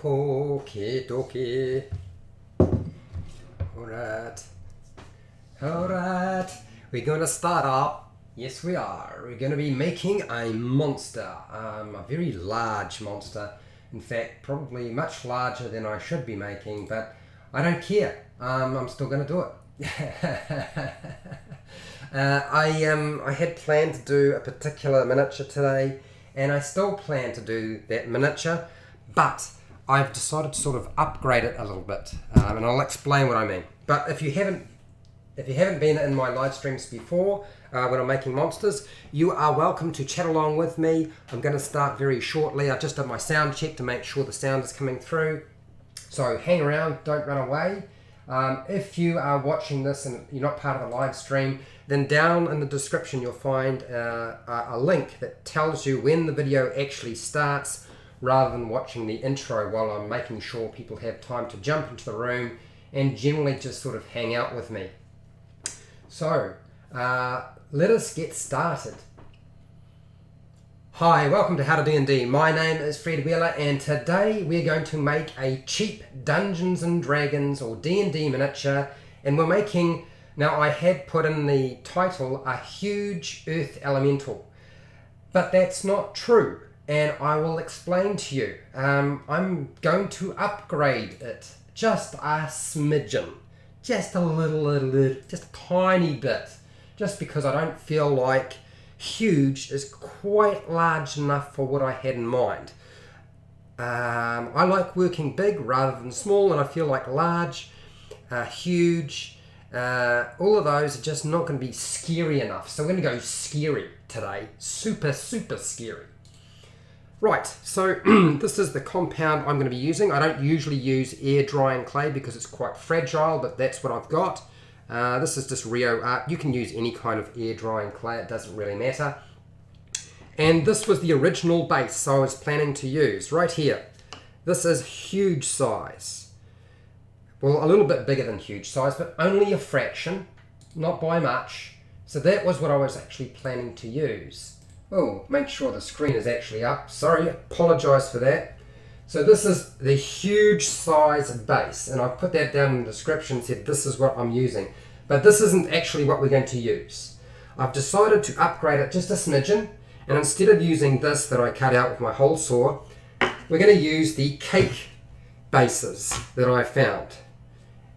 Okie dokie. Alright. Alright. We're going to start up. Yes, we are. We're going to be making a monster. A very large monster. In fact, probably much larger than I should be making, but I don't care. I'm still going to do it. I had planned to do a particular miniature today, and I still plan to do that miniature, but I've decided to sort of upgrade it a little bit, and I'll explain what I mean. But if you haven't been in my live streams before, when I'm making monsters, you are welcome to chat along with me. I'm going to start very shortly. I've just done my sound check to make sure the sound is coming through. So hang around, don't run away. If you are watching this and you're not part of the live stream, then down in the description you'll find a link that tells you when the video actually starts, rather than watching the intro while I'm making sure people have time to jump into the room and generally just sort of hang out with me. So, let us get started. Hi, welcome to How to D&D. My name is Fred Wheeler, and today we're going to make a cheap Dungeons and Dragons or D&D miniature, and we're making, now I had put in the title, a huge earth elemental, but that's not true, and I will explain to you. I'm going to upgrade it just a smidgen, just a little, just a tiny bit, just because I don't feel like huge is quite large enough for what I had in mind. I like working big rather than small, and I feel like large, huge, all of those are just not going to be scary enough. So we're going to go scary today. Super, super scary. Right, so this is the compound I'm going to be using. I don't usually use air drying clay because it's quite fragile, but that's what I've got. This is just Rio Art. You can use any kind of air drying clay, it doesn't really matter. And this was the original base I was planning to use, right here. This is huge size. Well, a little bit bigger than huge size, but only a fraction, not by much. So that was what I was actually planning to use. Oh, make sure the screen is actually up. Sorry, apologise for that. So this is the huge size base, and I've put that down in the description, said this is what I'm using. But this isn't actually what we're going to use. I've decided to upgrade it just a smidgen, and instead of using this that I cut out with my hole saw, we're going to use the cake bases that I found.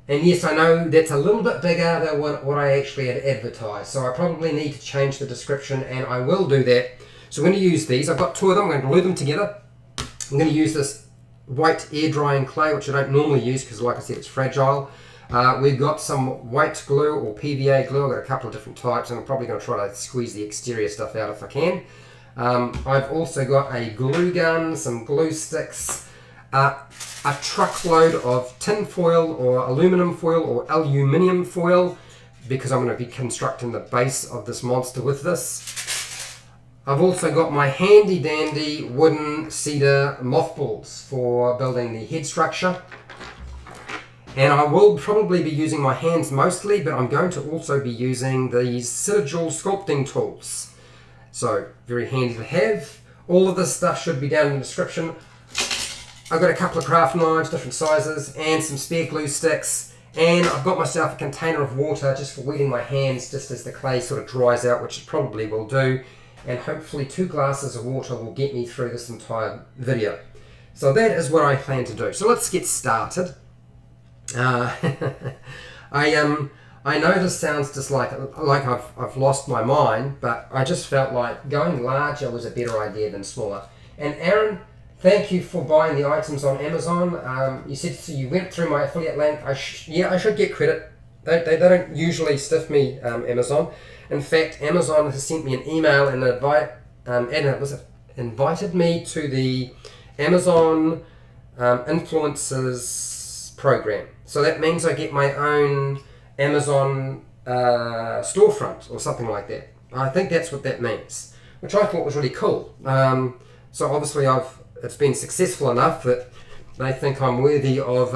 And yes, I know that's a little bit bigger than what I actually had advertised, so I probably need to change the description, and I will do that. So I'm going to use these. I've got two of them. I'm going to glue them together. I'm going to use this white air drying clay, which I don't normally use because, like I said, it's fragile. We've got some white glue or PVA glue. I've got a couple of different types, and I'm probably going to try to squeeze the exterior stuff out if I can. I've also got a glue gun, some glue sticks, a truckload of tin foil or aluminum foil or aluminium foil, because I'm going to be constructing the base of this monster with this. I've also got my handy dandy wooden cedar mothballs for building the head structure. And I will probably be using my hands mostly, but I'm going to also be using these sigil sculpting tools. So, very handy to have. All of this stuff should be down in the description. I've got a couple of craft knives, different sizes, and some spare glue sticks. And I've got myself a container of water just for wetting my hands just as the clay sort of dries out, which it probably will do. And hopefully 2 glasses of water will get me through this entire video. So that is what I plan to do. So let's get started. I know this sounds just like I've lost my mind, but I just felt like going larger was a better idea than smaller. And Aaron, thank you for buying the items on Amazon. You said so you went through my affiliate link. I should get credit. They don't usually stiff me, Amazon. In fact, Amazon has sent me an email and invited me to the Amazon Influencers program. So that means I get my own Amazon storefront or something like that. I think that's what that means, which I thought was really cool. So obviously it's been successful enough that they think I'm worthy of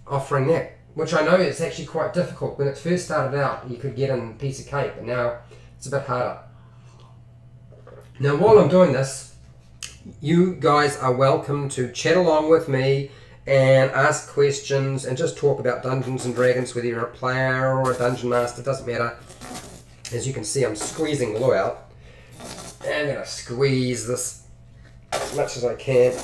offering that, which I know is actually quite difficult. When it first started out, you could get in a piece of cake, but now it's a bit harder. Now, while I'm doing this, You guys are welcome to chat along with me and ask questions and just talk about Dungeons and Dragons, whether you're a player or a dungeon master, doesn't matter. As you can see, I'm squeezing glue out. And I'm going to squeeze this as much as I can.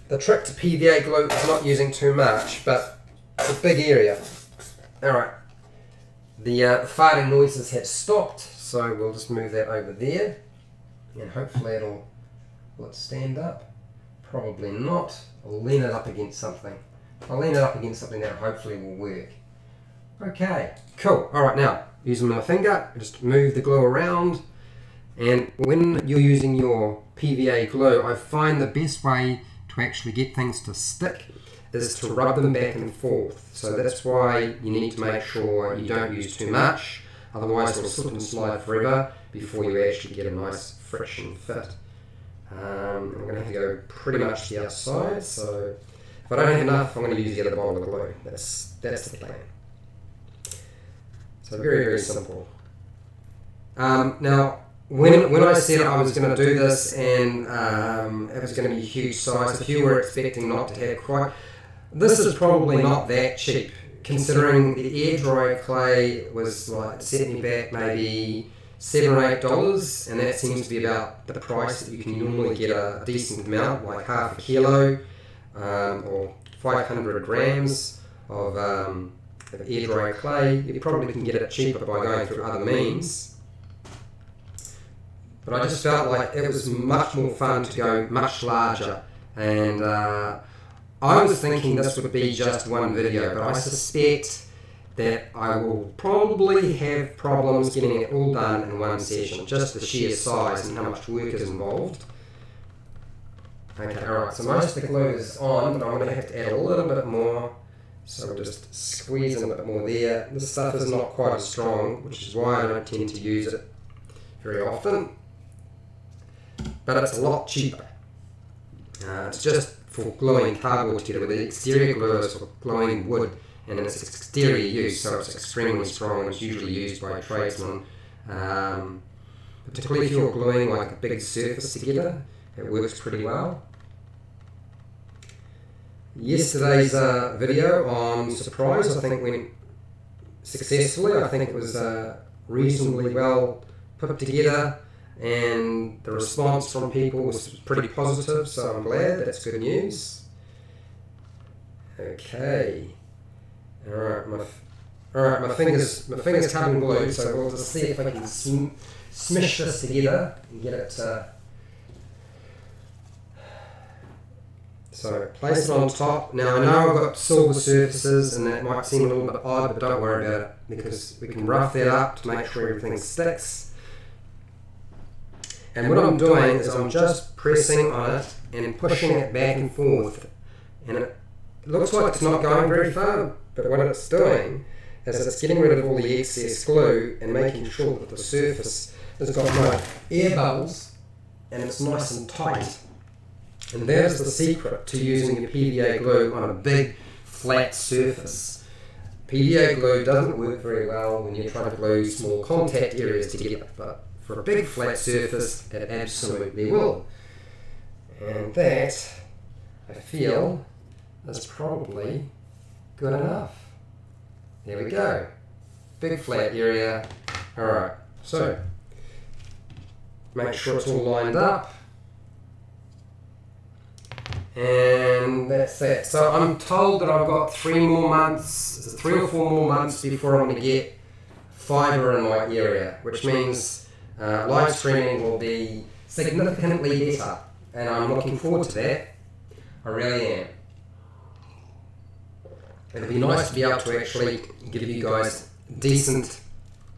The trick to PVA glue is not using too much, but it's a big area. Alright, the farting noises have stopped, so we'll just move that over there. And hopefully will it stand up? Probably not. I'll lean it up against something. I'll lean it up against something that hopefully will work. Okay, cool. Alright, now, using my finger, just move the glue around. And when you're using your PVA glue, I find the best way to actually get things to stick is to rub them back and forth. So that's why you need to make sure you don't use too much, otherwise it'll slip and slide forever before you actually get a nice friction fit. I'm going to have to go pretty much the outside, so if I don't have enough, I'm going to use the other bowl of glue. That's the plan. So very, very simple. Now, when I said I was going to do this and it was going to be a huge size, if you were expecting not to have quite... This is probably not that cheap, considering the air dry clay was like, set me back maybe $7 or $8, and that seems to be about the price that you can normally get a decent amount, like half a kilo or 500 grams of air dry clay. You probably can get it cheaper by going through other means. But I just felt like it was much more fun to go much larger, and I was thinking this would be just one video, but I suspect that I will probably have problems getting it all done in one session, just the sheer size and how much work is involved. Okay, alright, so most of the glue is on, but I'm going to have to add a little bit more, so we'll just squeeze in a bit more there. This stuff is not quite as strong, which is why I don't tend to use it very often, but it's a lot cheaper. It's just for gluing cardboard together, with the exterior glue is for gluing wood, and in its exterior use, so it's extremely strong. It's usually used by a tradesman, particularly if you're gluing like a big surface together. It works pretty well. Yesterday's video on Surprise, I think, went successfully. I think it was reasonably well put together, and the response from people was pretty positive, so I'm glad. That's good news. Okay. Alright, my fingers covered in glue, so we'll just see if I can smish this together and get it. So place it on top. Now I know I've got silver surfaces, and that might seem a little bit odd, but don't worry about it, because we can rough that up to make sure everything sticks. And what I'm doing is I'm just pressing on it and pushing it back and forth, and it looks like it's not going very far, but what it's doing is it's getting rid of all the excess glue and making sure that the surface has got no air bubbles and it's nice and tight. And that is the secret to using your PVA glue on a big flat surface. PVA glue doesn't work very well when you're trying to glue small contact areas together, but for a big flat surface it absolutely will. And that, I feel, is probably good enough. There we go. Big flat area. Alright, so make sure it's all lined up. And that's that. So I'm told that I've got 3 or 4 more months before I'm going to get fibre in my area, which means live streaming will be significantly better, and I'm looking forward to that. I really am. It'll be nice to be able to actually give you guys decent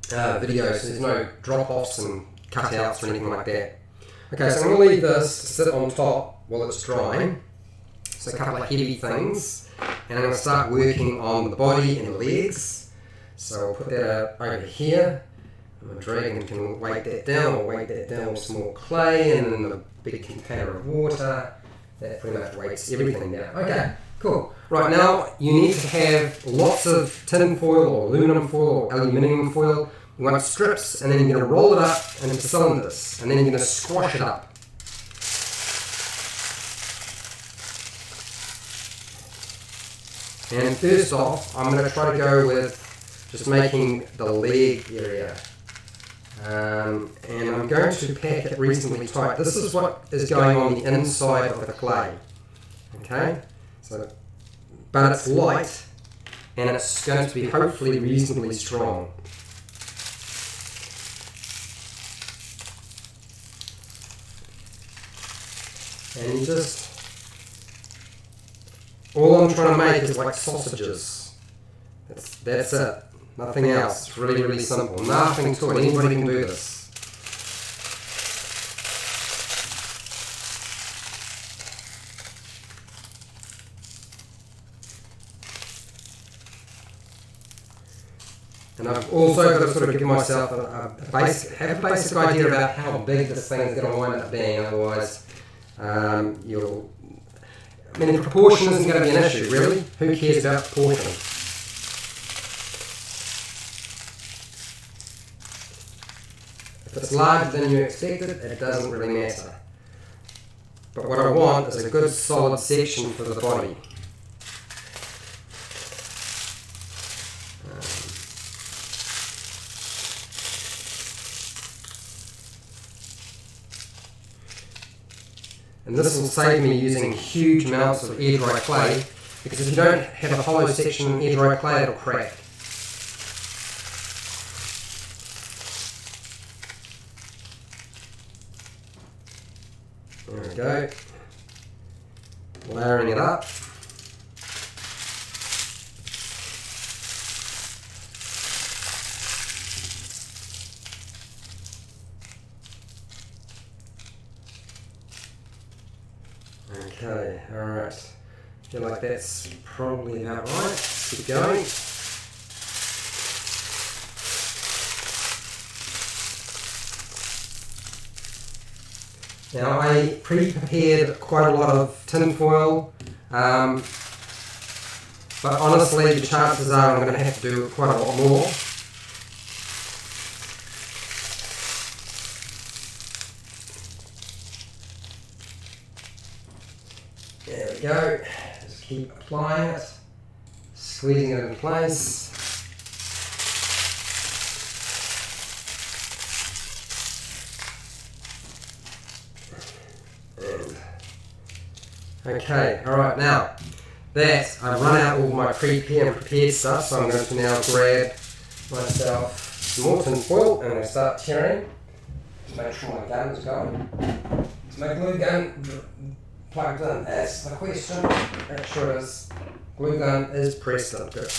videos, so there's no drop-offs and cutouts or anything like that. Okay, so I'm going to leave this to sit on top while it's drying. So a couple of heavy things, and I'm going to start working on the body and the legs. So I'll put that over here. My dragon can weight that down, or weight that down with some more clay, and then the big container of water. That pretty much weights everything down. Okay, cool. Right, now you need to have lots of tin foil or aluminum foil or aluminium foil. You want strips, and then you're going to roll it up into cylinders, and then you're going to squash it up. And first off, I'm going to try to go with just making the leg area. And I'm going to pack it reasonably tight. This is what is going on the inside of the clay. Okay? So, but it's light, and it's going to be hopefully reasonably strong. And you just, all I'm trying to make is like sausages. That's it. Nothing else. It's really, really simple. Nothing to it. Anybody can do this. And I've also got to sort of give myself a basic idea about how big this thing is going to wind up being. Otherwise, the proportion isn't going to be an issue, really. Who cares about proportion? If it's larger than you expected, it doesn't really matter. But what I want is a good solid section for the body. And this will save me using huge amounts of air dry clay, because if you don't have a hollow section in air dry clay, it'll crack. There we go. Layering it up. Okay, alright. I feel like that's probably about right. Let's keep going. Now I pre-prepared quite a lot of tin foil, but honestly the chances are I'm going to have to do quite a lot more. There we go, just keep applying it, squeezing it in place. Okay, alright, now that I've run out all my prepared stuff, so I'm going to now grab myself some more tin foil and I'm going to start tearing. Just make sure my gun is going. Is my glue gun plugged in? That's the question. Make sure it is. Glue gun is pressed in. Good.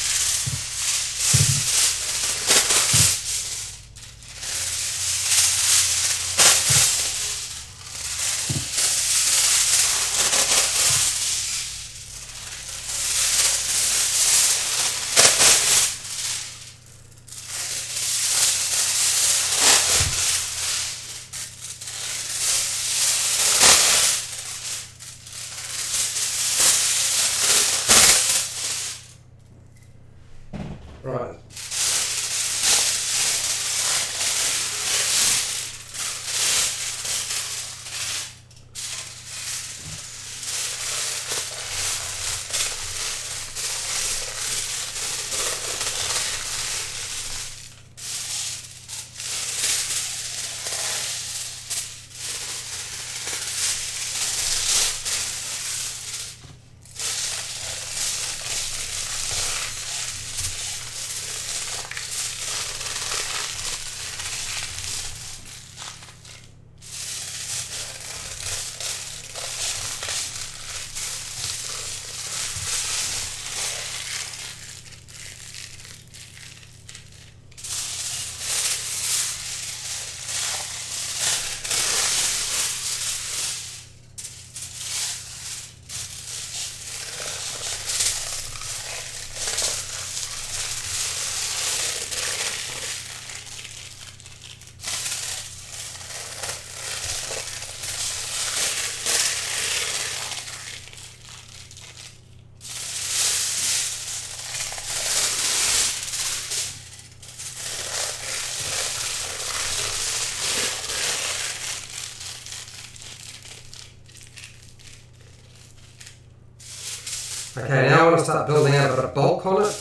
Okay, now I want to start building out a bit of bulk on it.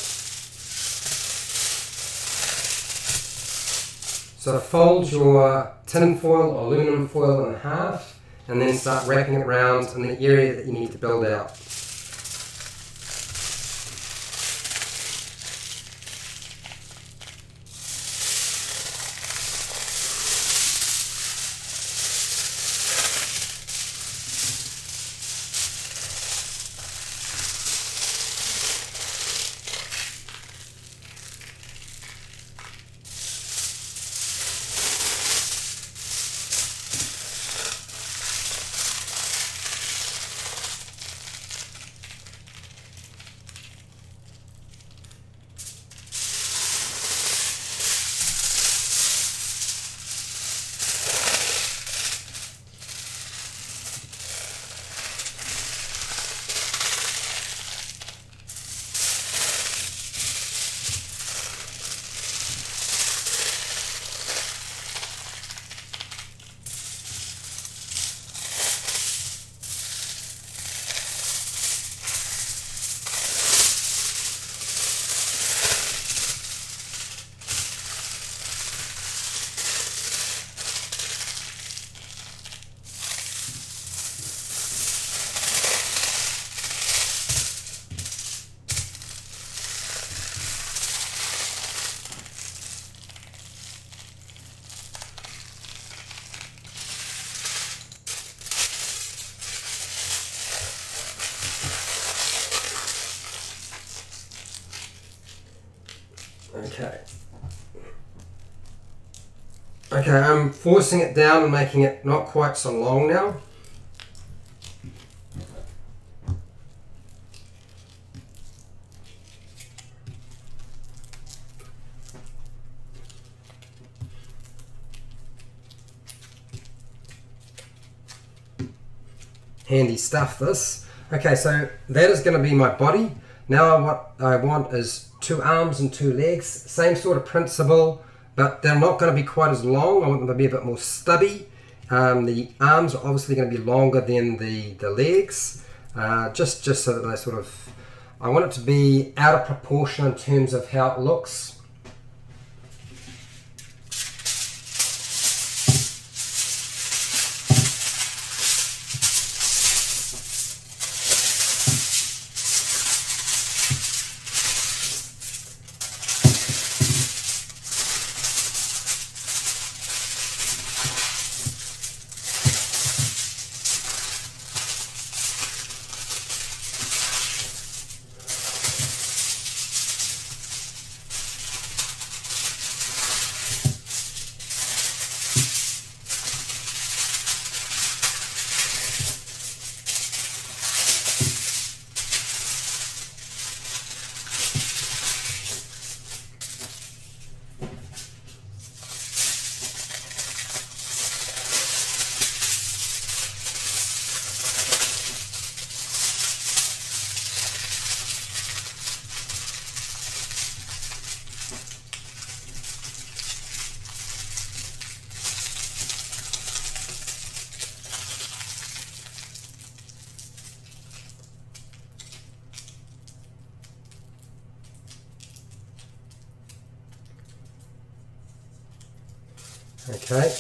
So fold your tin foil or aluminum foil in half and then start wrapping it around in the area that you need to build out. Okay, I'm forcing it down and making it not quite so long now. Handy stuff, this. Okay, so that is going to be my body. Now what I want is 2 arms and 2 legs. Same sort of principle, but they're not going to be quite as long. I want them to be a bit more stubby. The arms are obviously going to be longer than the legs, just so that they sort of, I want it to be out of proportion in terms of how it looks. Okay.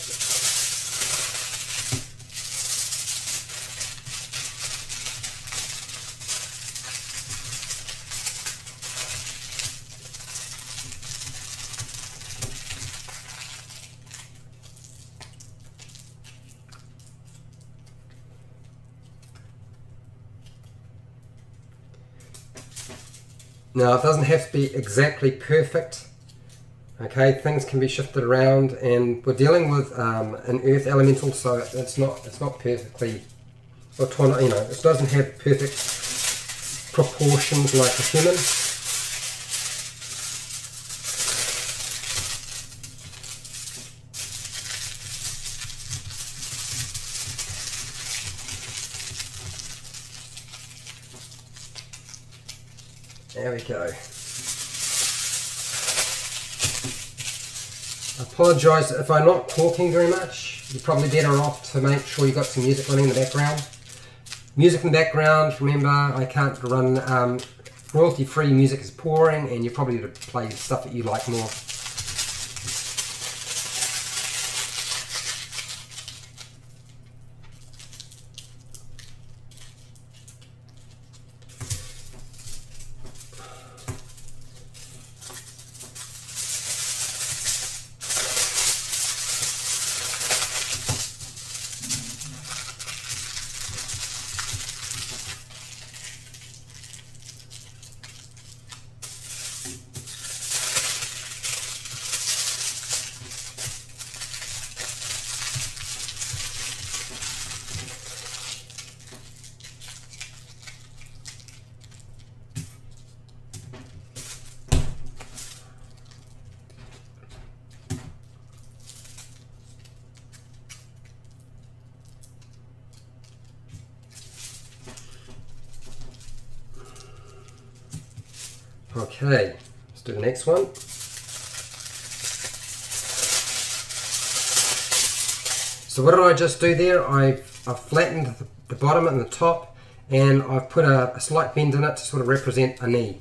Now it doesn't have to be exactly perfect. Okay, things can be shifted around, and we're dealing with an earth elemental, so it's not perfectly, or you know, it doesn't have perfect proportions like a human. There we go. I apologise if I'm not talking very much. You're probably better off to make sure you've got some music running in the background. Music in the background, remember I can't run royalty-free music is pouring, and you probably need to play stuff that you like more. Okay, let's do the next one. So what did I just do there? I've flattened the bottom and the top, and I've put a slight bend in it to sort of represent a knee.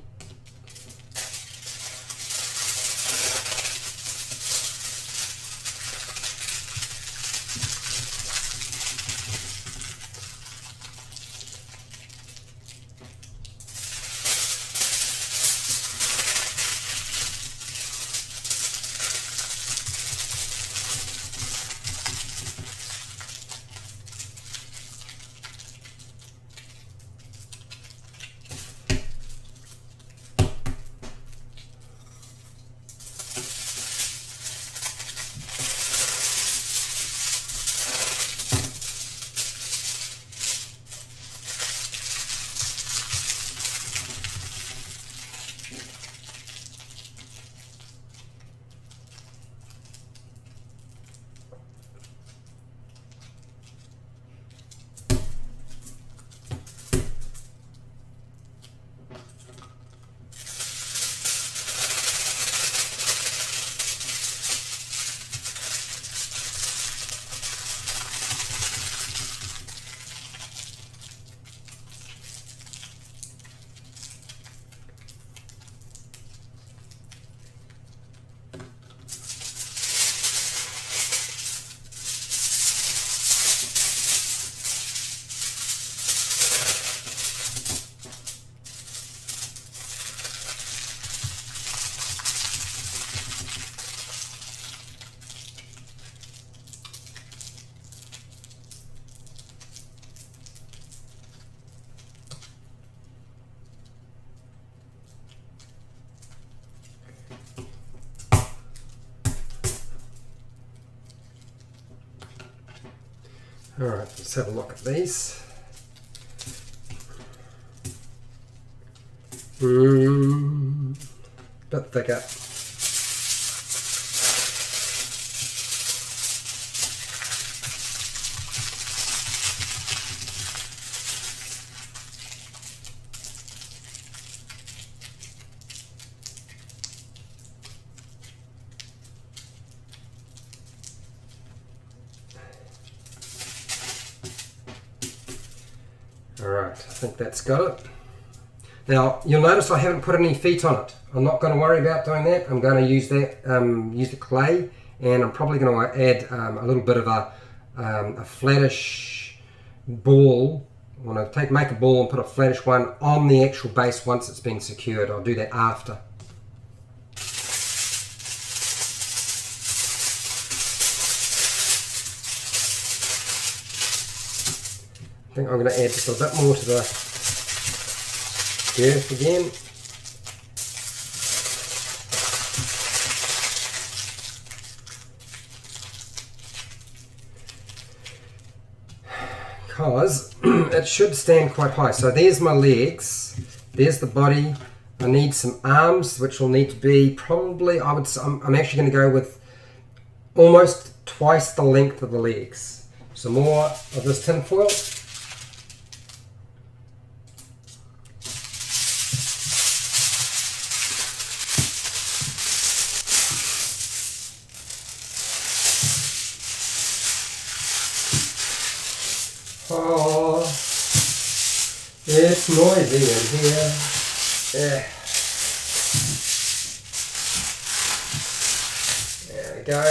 Alright, let's have a look at these. Bit thicker. Alright, I think that's got it. Now, you'll notice I haven't put any feet on it. I'm not going to worry about doing that. I'm going to use that, use the clay, and I'm probably going to add a little bit of a flattish ball. I want to make a ball and put a flattish one on the actual base once it's been secured. I'll do that after. I think I'm going to add just a bit more to the girth again. Because it should stand quite high. So there's my legs, there's the body. I need some arms, which will need to be probably, I'm actually going to go with almost twice the length of the legs. So more of this tin foil. It's noisy in here. Yeah. There we go.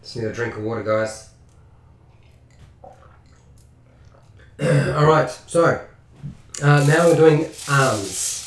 Just need a drink of water, guys. Alright, so now we're doing arms.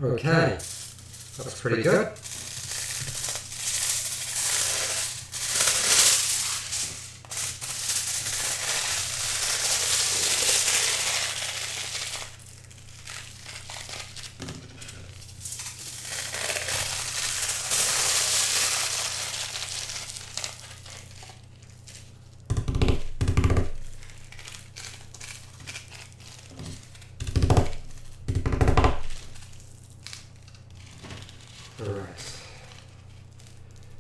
Okay, that's pretty good. Alright,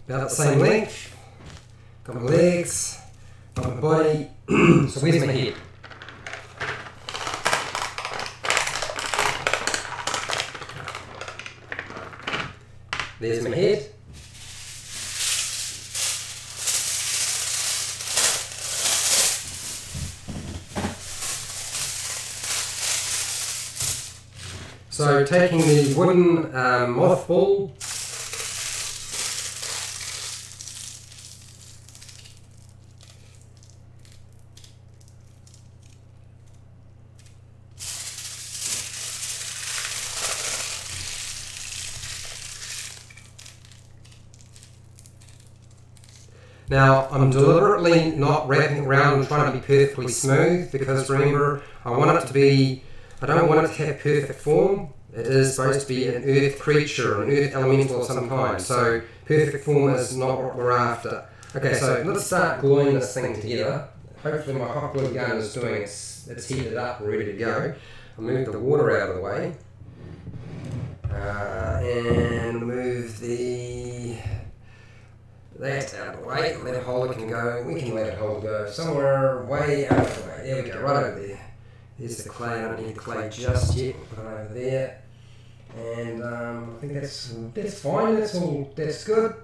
about the same length, got my legs, got my body, so where's my head? There's my head. So taking the wooden moth ball, Now, I'm deliberately not wrapping around and trying to be perfectly smooth because remember, I don't want it to have perfect form. It is supposed to be an earth creature, an earth elemental of some kind. So perfect form is not what we're after. Okay, so let's start gluing this thing together. Hopefully my hot glue gun is doing it's heated up and ready to go. I'll move the water out of the way. And move that out of the way. Let it hold, it can go. We can let it hold go somewhere way out of the way. There we go, right over there. There's the clay. I don't need the clay just yet. We'll put it over there. And I think that's fine. That's good.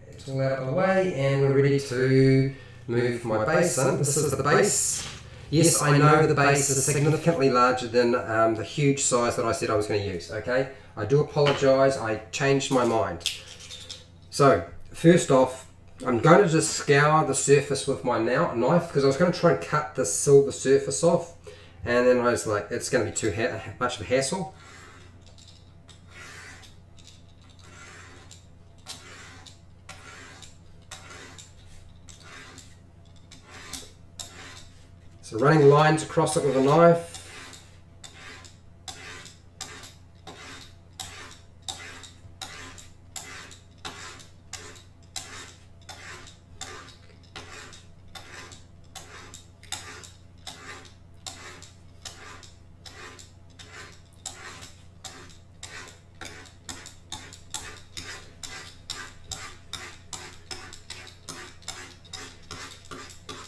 It's all out of the way, and we're ready to move my base in. This is the base. Yes, I know the base is significantly larger than the huge size that I said I was going to use. Okay, I do apologise. I changed my mind. So first off, I'm going to just scour the surface with my knife because I was going to try and cut the silver surface off, and then I was like, it's going to be too much of a hassle. So running lines across it with a knife.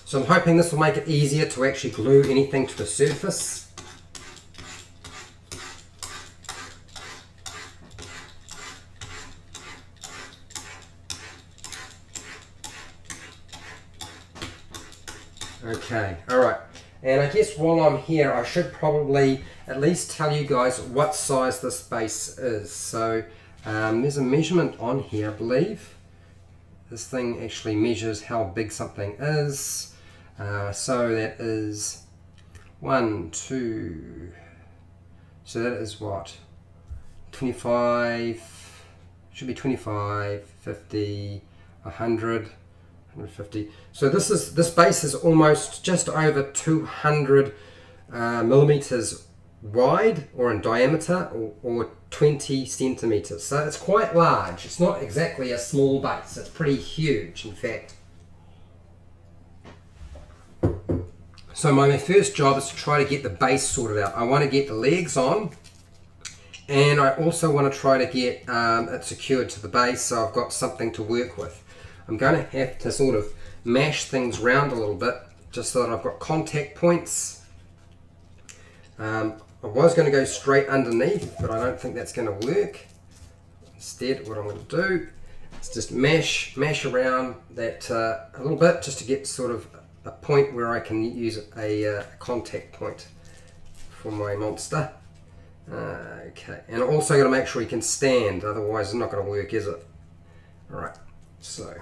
So I'm hoping this will make it easier to actually glue anything to the surface. Okay, alright. And I guess while I'm here, I should probably at least tell you guys what size this base is. So there's a measurement on here, I believe. This thing actually measures how big something is. So that is 1, 2, so that is what, 25, should be 25, 50, 100, 150. So this base is almost just over 200 millimeters wide or in diameter, or 20 centimeters. So it's quite large. It's not exactly a small base. It's pretty huge, in fact. So my first job is to try to get the base sorted out. I want to get the legs on, and I also want to try to get it secured to the base so I've got something to work with. I'm going to have to sort of mash things around a little bit just so that I've got contact points. I was going to go straight underneath, but I don't think that's going to work. Instead, what I'm going to do is just mash around that a little bit just to get sort of a point where I can use a contact point for my monster. Okay, and also got to make sure he can stand, otherwise it's not going to work, is it? Alright, so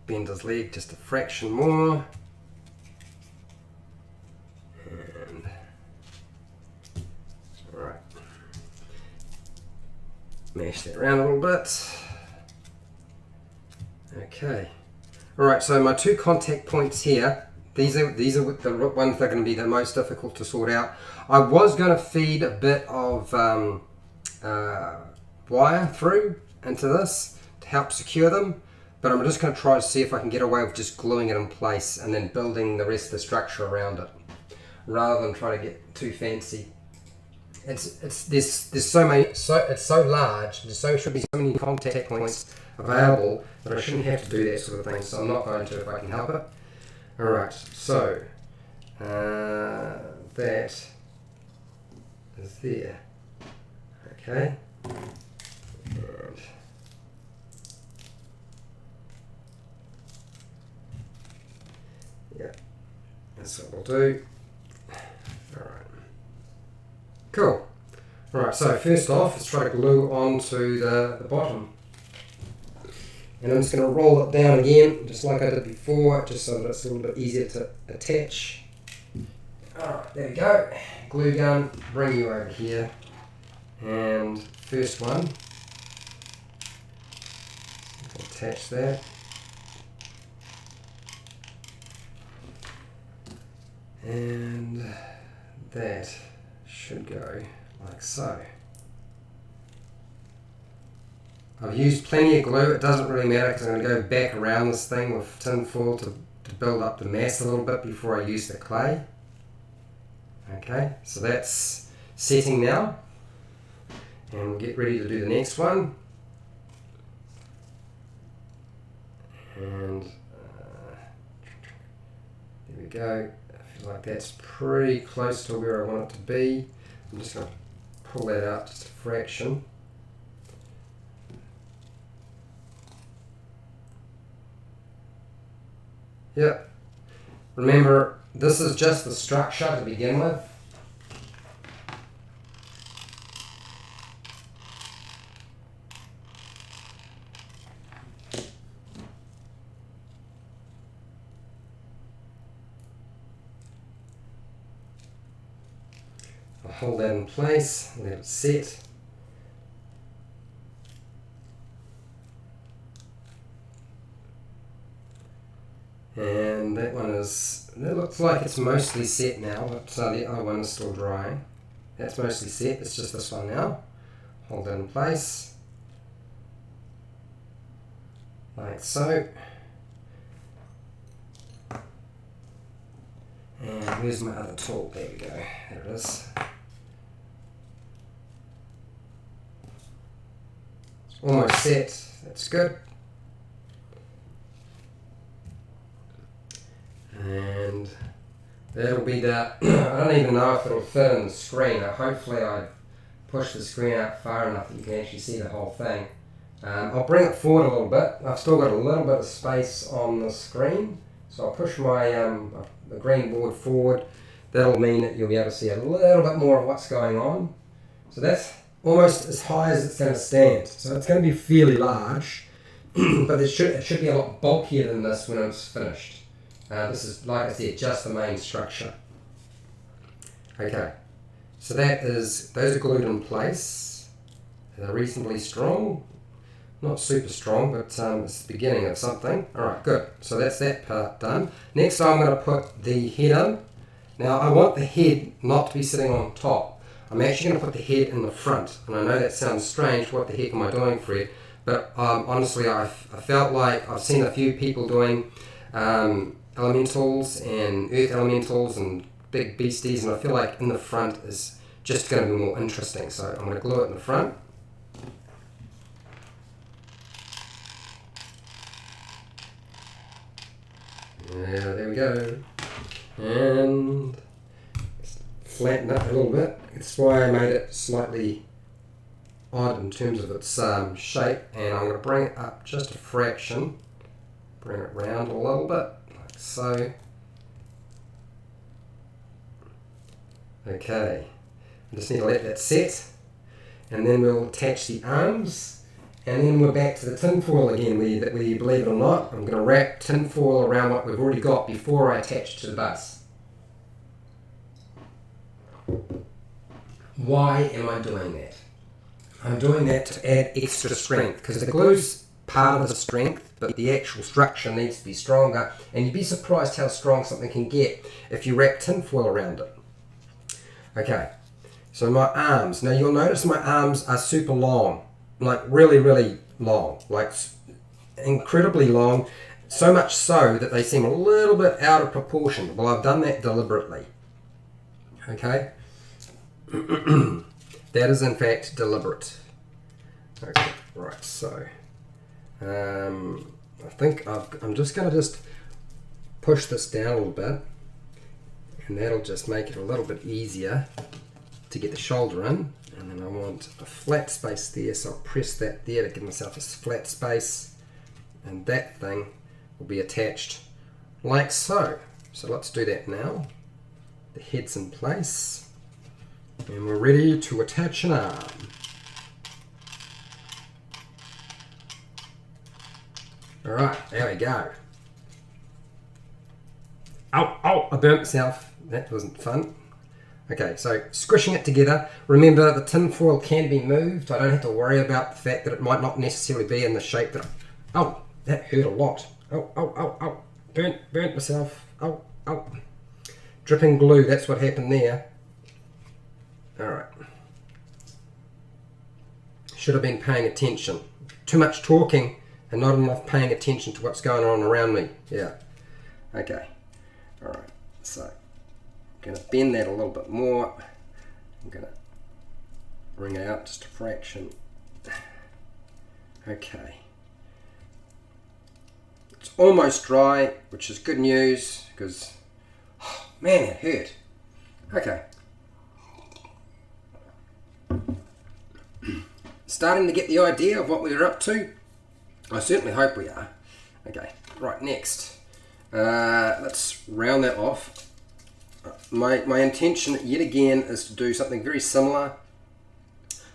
bend his leg just a fraction more. And alright, mash that around a little bit. Okay, alright, so my two contact points here, these are the ones that are going to be the most difficult to sort out. I was going to feed a bit of wire through into this to help secure them, but I'm just going to try to see if I can get away with just gluing it in place and then building the rest of the structure around it, rather than try to get too fancy. There's so many, it's so large, should be so many contact points available that I shouldn't have to do that sort of thing, so I'm not going to if I can help it. Alright, so that is there. Okay. And yeah, that's what we'll do. Alright. Cool. Alright, so first off, let's try to glue onto the bottom. And I'm just going to roll it down again, just like I did before, just so that it's a little bit easier to attach. Alright, there we go. Glue gun, bring you over here. And first one. attach that. And that should go like so. I've used plenty of glue. It doesn't really matter because I'm going to go back around this thing with tin foil to build up the mass a little bit before I use the clay. Okay, so that's setting now. And we'll get ready to do the next one. And there we go. I feel like that's pretty close to where I want it to be. I'm just going to pull that out just a fraction. Yep. Remember, this is just the structure to begin with. I'll hold that in place, let it set. And that one is, it looks like it's mostly set now, but the other one is still drying. That's mostly set, it's just this one now. Hold that in place, like so. And where's my other tool? There we go, there it is. It's almost set, that's good. And that'll be that. I don't even know if it'll fit in the screen. Hopefully I push the screen out far enough that you can actually see the whole thing. I'll bring it forward a little bit. I've still got a little bit of space on the screen, so I'll push my the green board forward. That'll mean that you'll be able to see a little bit more of what's going on. So that's almost as high as it's going to stand. So it's going to be fairly large, but it should be a lot bulkier than this when it's finished. This is, like I said, just the main structure. Okay, so those are glued in place. They're reasonably strong. Not super strong, but it's the beginning of something. Alright, good. So that's that part done. Next I'm going to put the head in. Now I want the head not to be sitting on top. I'm actually going to put the head in the front. And I know that sounds strange, what the heck am I doing, Fred? But honestly, I felt like I've seen a few people doing elementals and earth elementals and big beasties, and I feel like in the front is just going to be more interesting. So I'm going to glue it in the front. Yeah, there we go. And flatten up a little bit. That's why I made it slightly odd in terms of its shape, and I'm going to bring it up just a fraction. Bring it round a little bit. So, okay, I just need to let that set, and then we'll attach the arms, and then we're back to the tin foil again, whether you believe it or not. I'm going to wrap tin foil around what we've already got before I attach to the bus. Why am I doing that? I'm doing that to add extra strength, because the glue's part of the strength, but the actual structure needs to be stronger, and you'd be surprised how strong something can get if you wrap tin foil around it. Okay, so my arms, now you'll notice my arms are super long, like really long, like incredibly long, so much so that they seem a little bit out of proportion. Well, I've done that deliberately. Okay, that is in fact deliberate. Okay, right, so I think I'm just going to push this down a little bit, and that'll just make it a little bit easier to get the shoulder in. And then I want a flat space there, so I'll press that there to give myself a flat space, and that thing will be attached like so. So let's do that now. The head's in place, and we're ready to attach an arm. Alright, there we go. Ow, I burnt myself. That wasn't fun. Okay, so squishing it together. Remember, the tin foil can be moved. I don't have to worry about the fact that it might not necessarily be in the shape that that hurt a lot. Oh. Burnt myself. Oh. Dripping glue, that's what happened there. Alright. Should have been paying attention. Too much talking and not enough paying attention to what's going on around me. Yeah. Okay. Alright. So, I'm going to bend that a little bit more. I'm going to wring it out just a fraction. Okay. It's almost dry, which is good news because, oh, man, it hurt. Okay. Starting to get the idea of what we're up to? I certainly hope we are. Okay, right, next. Let's round that off. My intention, yet again, is to do something very similar.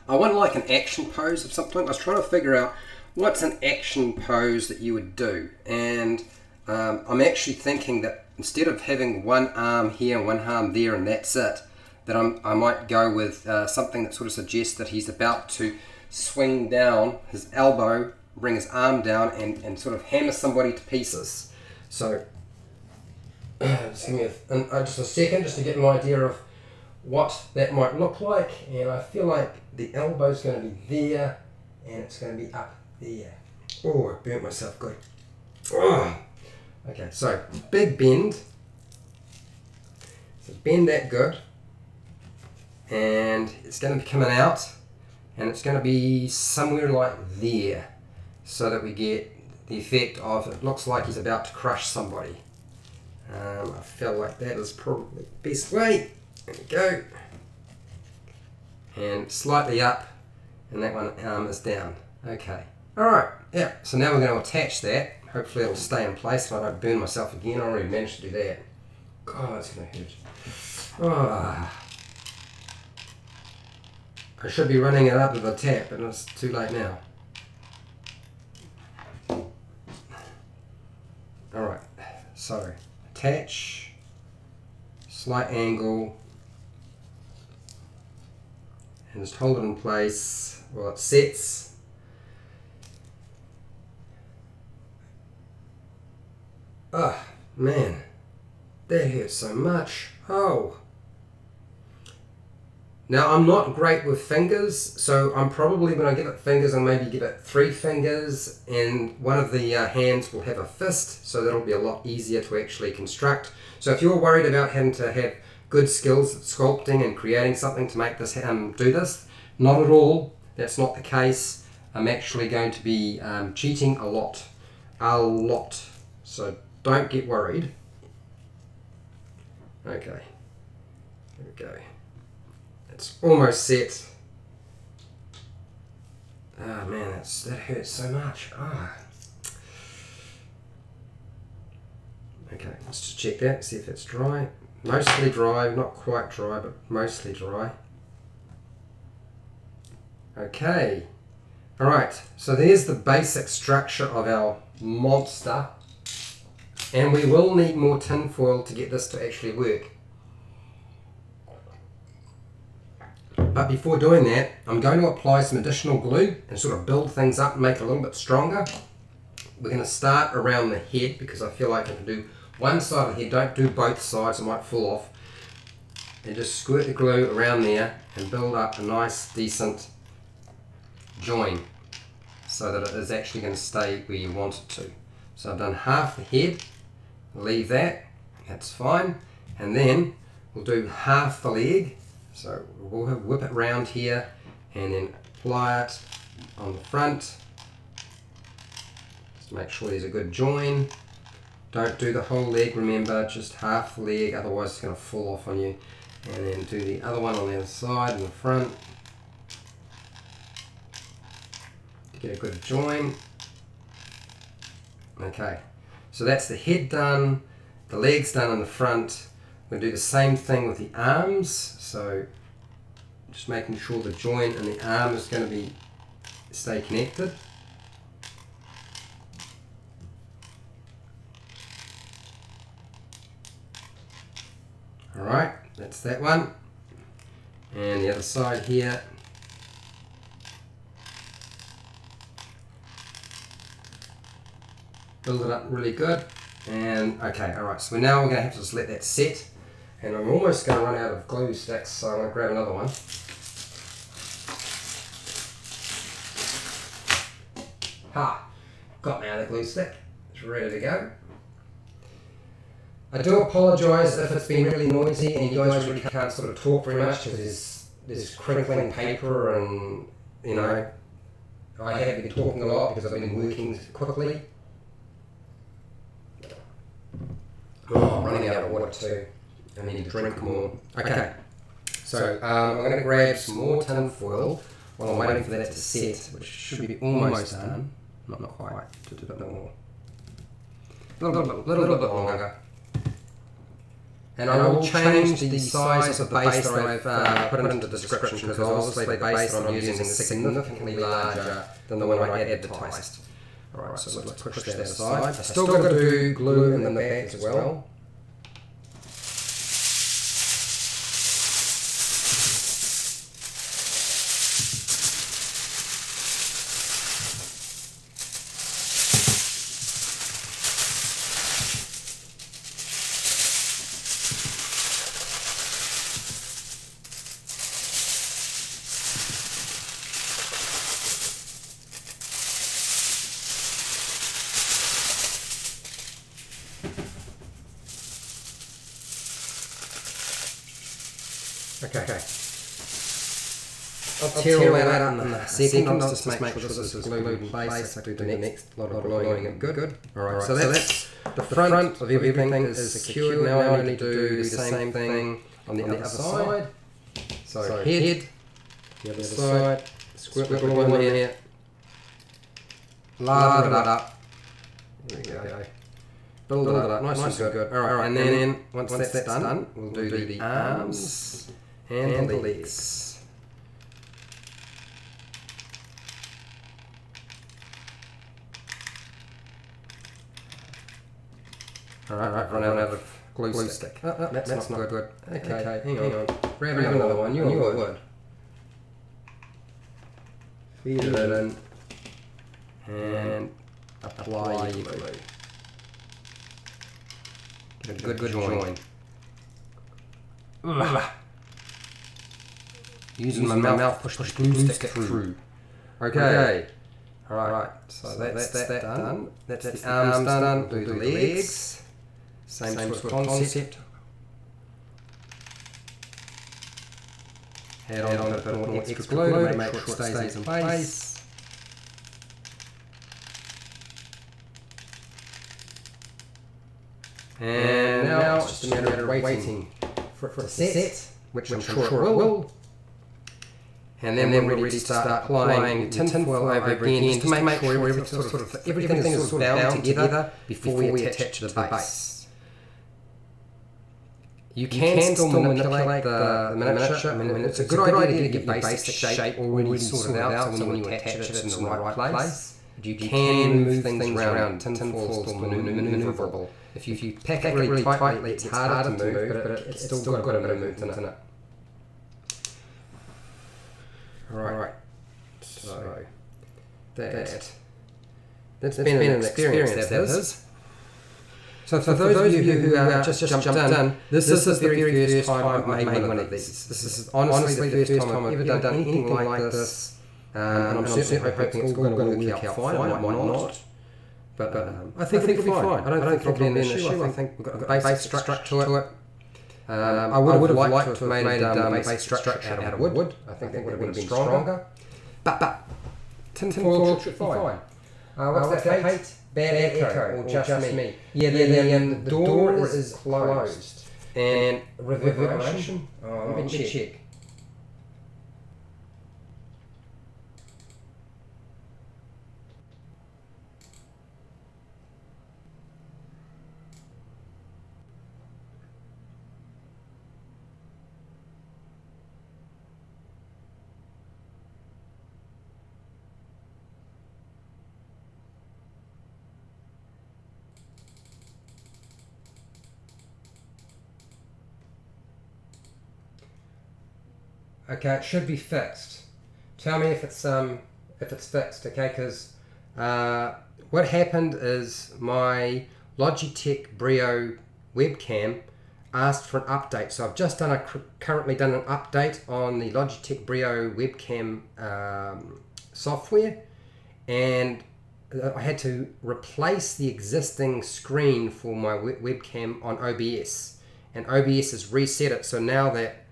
I want like an action pose of something. I was trying to figure out what's an action pose that you would do. And I'm actually thinking that instead of having one arm here and one arm there and that's it, that I might go with something that sort of suggests that he's about to swing down his elbow, bring his arm down and sort of hammer somebody to pieces. So just give me just a second just to get an idea of what that might look like, and I feel like the elbow's going to be there and it's going to be up there. Oh, I burnt myself good. Oh. Okay, so big bend. So bend that good, and it's going to be coming out, and it's going to be somewhere like there, so that we get the effect of it looks like he's about to crush somebody. I feel like that is probably the best way. There we go. And slightly up, and that one arm is down. Okay. Alright, yeah. So now we're going to attach that. Hopefully it'll stay in place and I don't burn myself again. I already managed to do that. God, it's going to hurt. Oh. I should be running it up with a tap, but it's too late now. Alright, so attach, slight angle, and just hold it in place while it sets. Oh, man, that hurts so much. Oh. Now, I'm not great with fingers, so I'm probably, when I give it fingers, I'll maybe give it 3 fingers, and one of the hands will have a fist, so that'll be a lot easier to actually construct. So if you're worried about having to have good skills at sculpting and creating something to make this do this, not at all. That's not the case. I'm actually going to be cheating a lot. So don't get worried. Okay, there we go. It's almost set. Oh man, that hurts so much. Ah. Okay, let's just check that, see if it's dry. Mostly dry, not quite dry, but mostly dry. Okay. Alright, so there's the basic structure of our monster. And we will need more tin foil to get this to actually work. But before doing that, I'm going to apply some additional glue and sort of build things up and make it a little bit stronger. We're going to start around the head because I feel like I can do one side of the head. Don't do both sides, it might fall off. And just squirt the glue around there and build up a nice, decent join so that it is actually going to stay where you want it to. So I've done half the head, leave that, that's fine. And then we'll do half the leg. So we'll whip it round here and then apply it on the front. Just make sure there's a good join. Don't do the whole leg, remember, just half the leg, otherwise it's going to fall off on you. And then do the other one on the other side in the front. To get a good join. Okay, so that's the head done, the legs done in the front. We'll do the same thing with the arms, so just making sure the joint and the arm is going to stay connected. Alright, that's that one. And the other side here. build it up really good. And okay, alright, so now we're going to have to just let that set. And I'm almost going to run out of glue sticks, so I'm going to grab another one. Ha! Got my other glue stick. It's ready to go. I do apologise if it's been really noisy and you guys really can't sort of talk very much because there's crinkling paper and, you know, I have been talking a lot because I've been working quickly. Oh, I'm running out of water too. I need to drink more. Okay, so I'm going to grab some more tin foil while I'm waiting for that to set, which should be almost done. Not quite, just a bit more. A little bit longer. And I will change the size of the base that I've put into the description because obviously the base that I'm using is significantly larger than the one I advertised. Alright, so let's push that aside. I've still got to do glue in the back as well. Okay. I'll tear all that out in a second. I'll just make sure this is glued in place. I do the next lot of gluing and good. Alright, so that's the front of everything is secured. Now I need to do the same thing on the other side. So head, the other side, squirt the glue in there, lard it up. There we go. Build it up nice and good. Alright, and then once that's done, we'll do the arms and the legs. Alright, I've run out of glue stick. That's not good. Okay, hang on. Grab another one. You would. Feed it in and apply your glue. Get a good join. Using my mouth, push the glue stick through. Okay. Alright, so that's that done. That's the arms done. We'll do the legs. Same sort of concept. Add on a bit more extra glue to make sure it stays in place. And now it's just a matter of waiting for it to set, which I'm sure it will. And then we're ready to start applying tin foil over again to make sure everything is sort of bound together before we attach the base. You can still manipulate the miniature. I mean, it's a good idea to get your basic shape already sorted out so when you attach it it's in the right place. You can move things around. Tin foil is still maneuverable. If you pack it really tightly, it's harder to move, but it's still got a bit of movement in it. Alright, so that's been an experience, that is. So for those of you who just jumped in, this is the very first time I've made one of these. This is honestly the first time I've ever done anything like this, and I'm certainly hoping it's all going to work out fine. It might not, but I think it'll be fine. I don't think it'll be an issue. I think we've got a base structure to it. I would have liked to have made a base structure out of wood. I think that would have been stronger. But tin foil should be fine. What's that, Kate? Bad echo, or just me? Yeah, the door is closed. And reverberation? Let me check. Okay, it should be fixed. Tell me if it's fixed, okay? Because What happened is my Logitech Brio webcam asked for an update. So I've just currently done an update on the Logitech Brio webcam software, and I had to replace the existing screen for my webcam on OBS, and OBS has reset it. So now that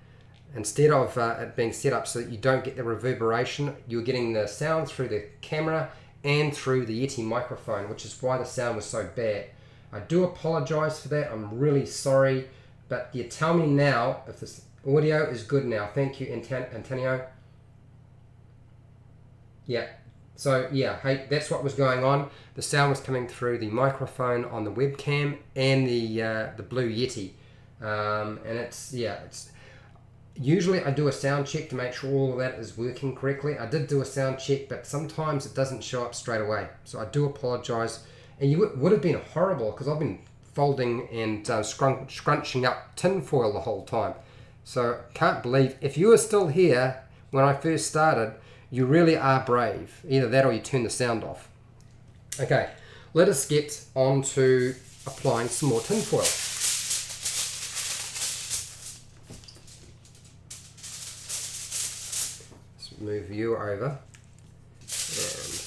instead of it being set up so that you don't get the reverberation, you're getting the sound through the camera and through the Yeti microphone, which is why the sound was so bad. I do apologize for that. I'm really sorry, but you tell me now if this audio is good now. Thank you, Antonio. Yeah. So yeah, hey, that's what was going on. The sound was coming through the microphone on the webcam and the Blue Yeti, and it's usually I do a sound check to make sure all of that is working correctly. I did do a sound check, but sometimes it doesn't show up straight away. So I do apologize. And you would have been horrible because I've been folding and scrunching up tinfoil the whole time. So can't believe, if you were still here when I first started, you really are brave. Either that or you turn the sound off. Okay, let us get on to applying some more tinfoil. Let's move you over. And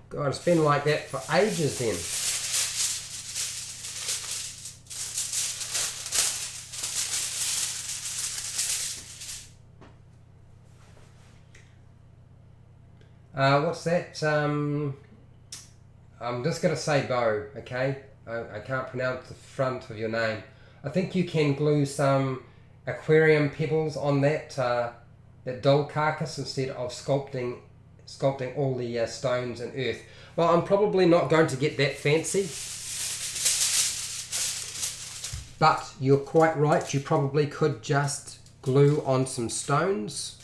God, it's been like that for ages then. What's that? I'm just going to say bow, okay? I can't pronounce the front of your name. I think you can glue some aquarium pebbles on that that doll carcass instead of sculpting all the stones and earth. Well, I'm probably not going to get that fancy, but you're quite right. You probably could just glue on some stones.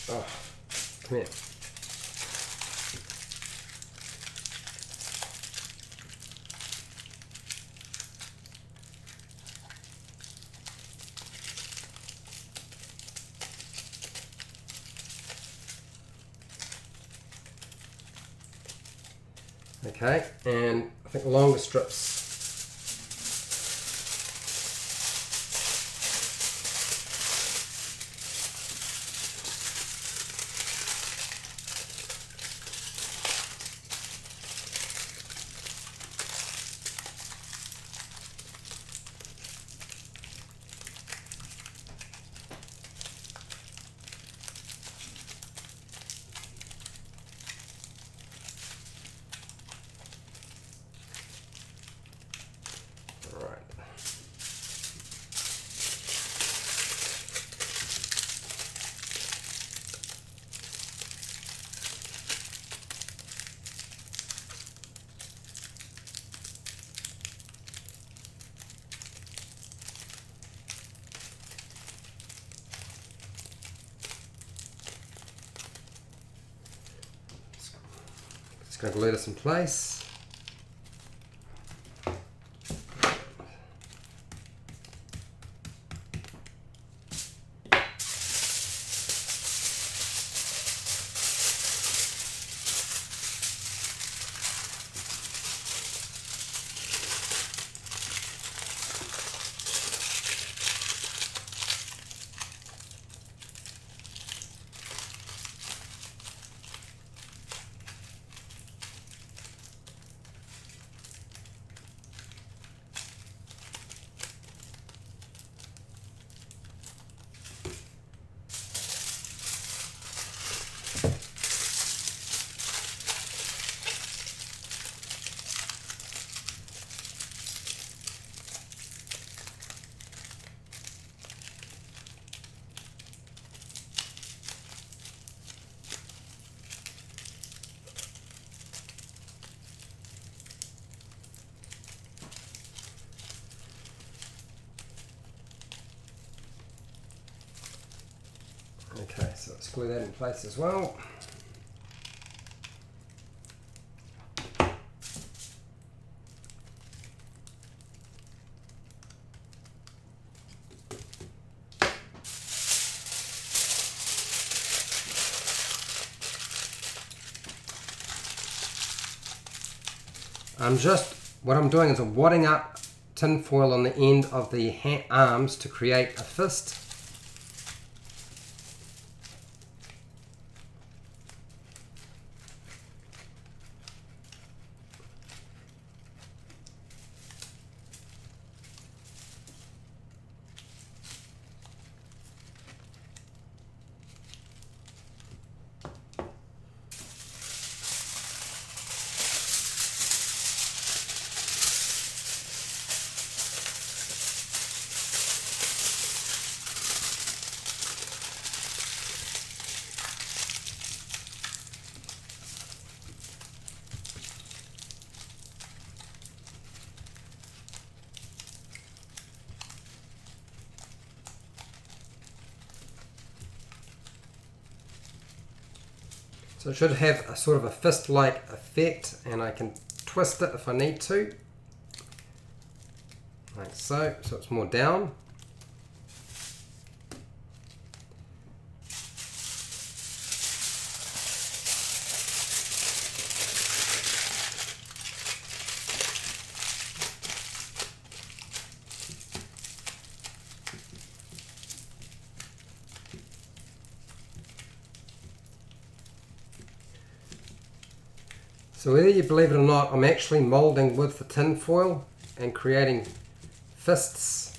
Oh, come here. Okay, and I think longer strips. Just going to glue this in place. Okay, so let's glue that in place as well. What I'm doing is I'm wadding up tin foil on the end of the arms to create a fist. So it should have a sort of a fist-like effect, and I can twist it if I need to, like so it's more down. So whether you believe it or not, I'm actually moulding with the tin foil and creating fists.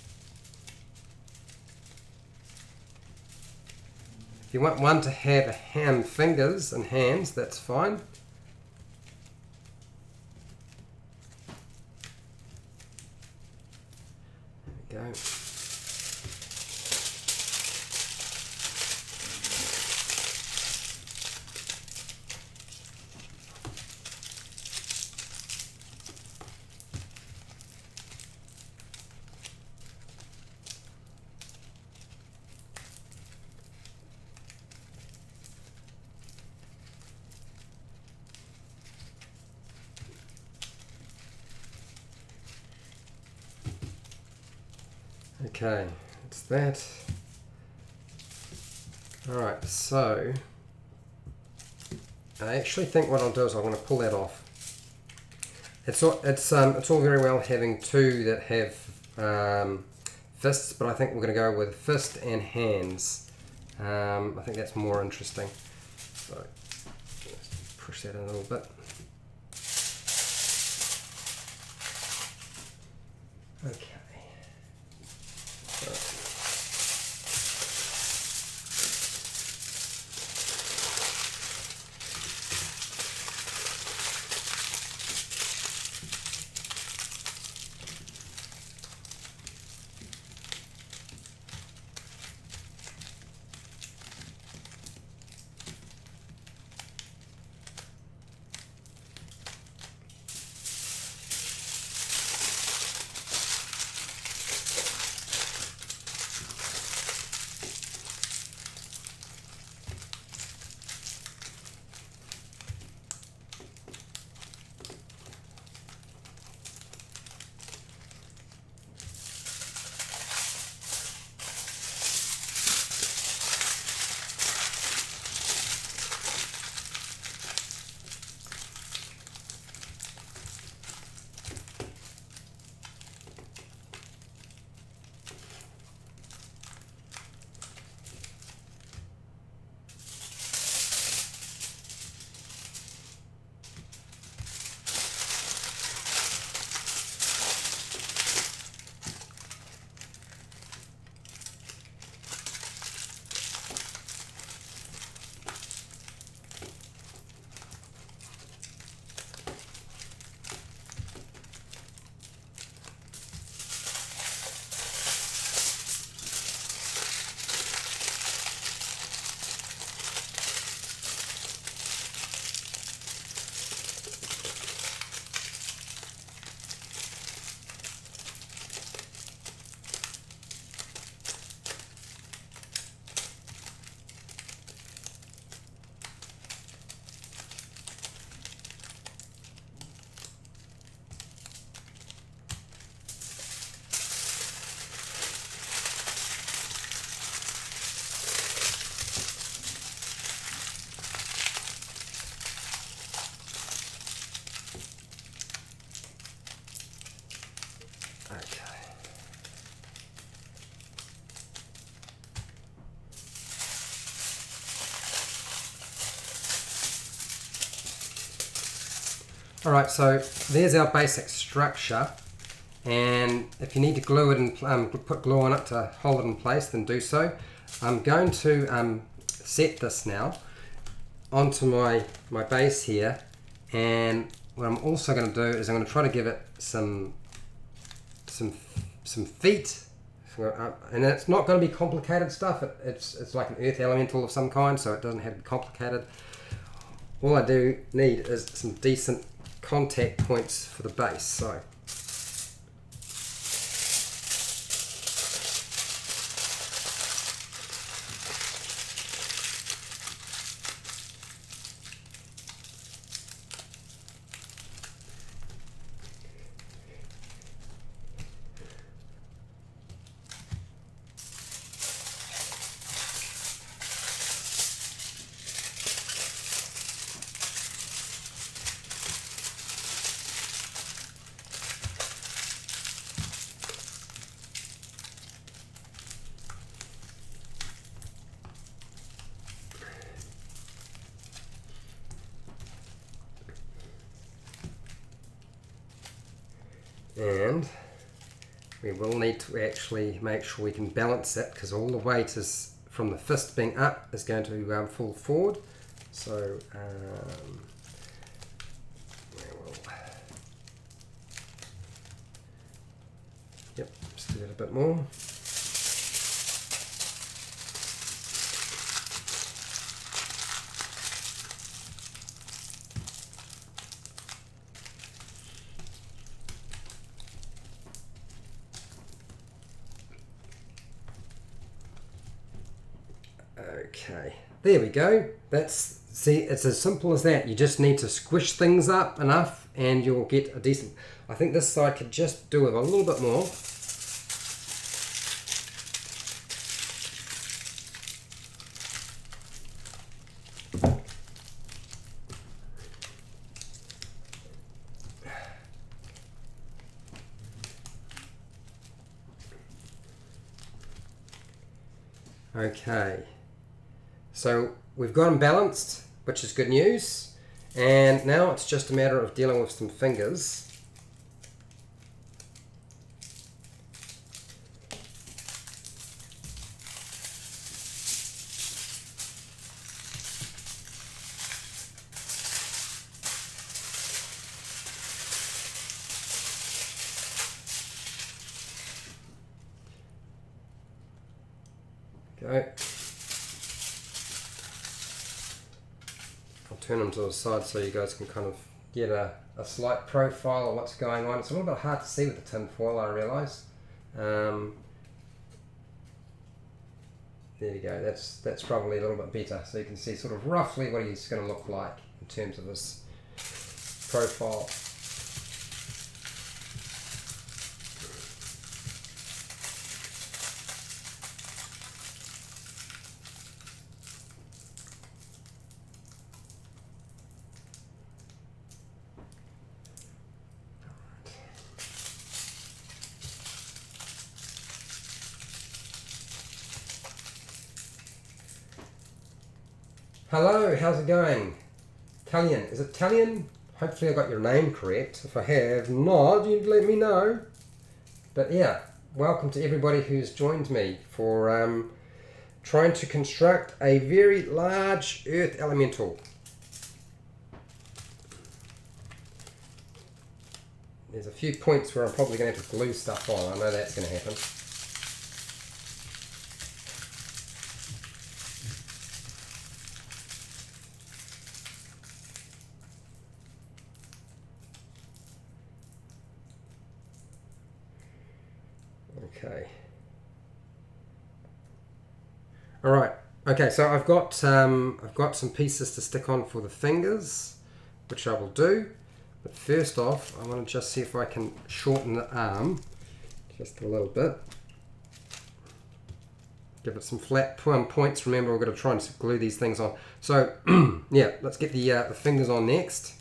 If you want one to have fingers and hands, that's fine. There we go. Okay, it's that. Alright, so I actually think what I'll do is I'm going to pull that off. It's all very well having two that have fists, but I think we're going to go with fist and hands. I think that's more interesting. So let's push that in a little bit. Okay. Alright, so there's our basic structure, and if you need to glue it and put glue on it to hold it in place, then do so. I'm going to set this now onto my base here, and what I'm also going to do is I'm going to try to give it some feet, and it's not going to be complicated stuff. It's like an earth elemental of some kind, so it doesn't have to be complicated. All I do need is some decent contact points for the base. So and we will need to actually make sure we can balance it, because all the weight is from the fist being up is going to fall forward. So yep, just do that a bit more. Okay, there we go. See, it's as simple as that. You just need to squish things up enough and you'll get a decent... I think this side could just do with a little bit more. Okay, so we've got them balanced, which is good news, and now it's just a matter of dealing with some fingers. Go. I'll turn them to the side so you guys can kind of get a slight profile of what's going on. It's a little bit hard to see with the tin foil, I realise. There you go, that's probably a little bit better, so you can see sort of roughly what he's going to look like in terms of this profile. Hello, how's it going? Talion, is it Talion? Hopefully I got your name correct. If I have not, you'd let me know. But yeah, welcome to everybody who's joined me for trying to construct a very large earth elemental. There's a few points where I'm probably going to have to glue stuff on. I know that's going to happen. Okay. All right. Okay. So I've got some pieces to stick on for the fingers, which I will do. But first off, I want to just see if I can shorten the arm just a little bit. Give it some flat points. Remember, we're going to try and glue these things on. So yeah, let's get the fingers on next.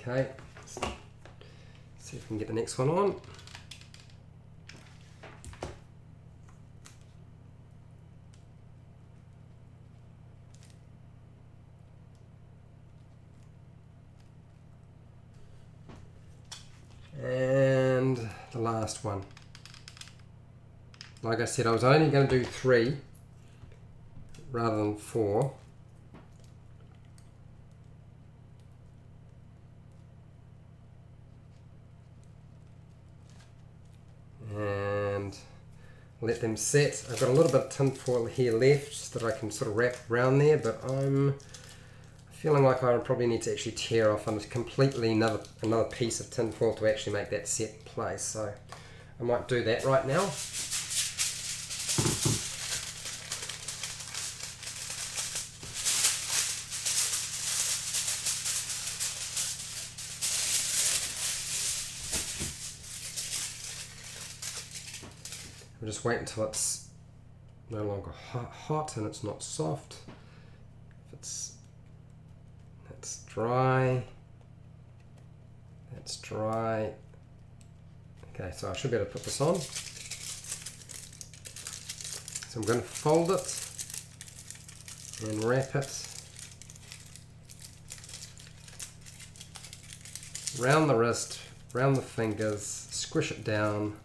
Okay, let's see if we can get the next one on. And the last one. Like I said, I was only going to do 3 rather than 4. And let them set. I've got a little bit of tin foil here left that I can sort of wrap around there, but I'm feeling like I probably need to actually tear off completely another piece of tin foil to actually make that set in place. So I might do that right now. We'll just wait until it's no longer hot and it's not soft. If that's dry. That's dry. Okay, so I should be able to put this on. So I'm going to fold it and wrap it round the wrist, round the fingers, squish it down.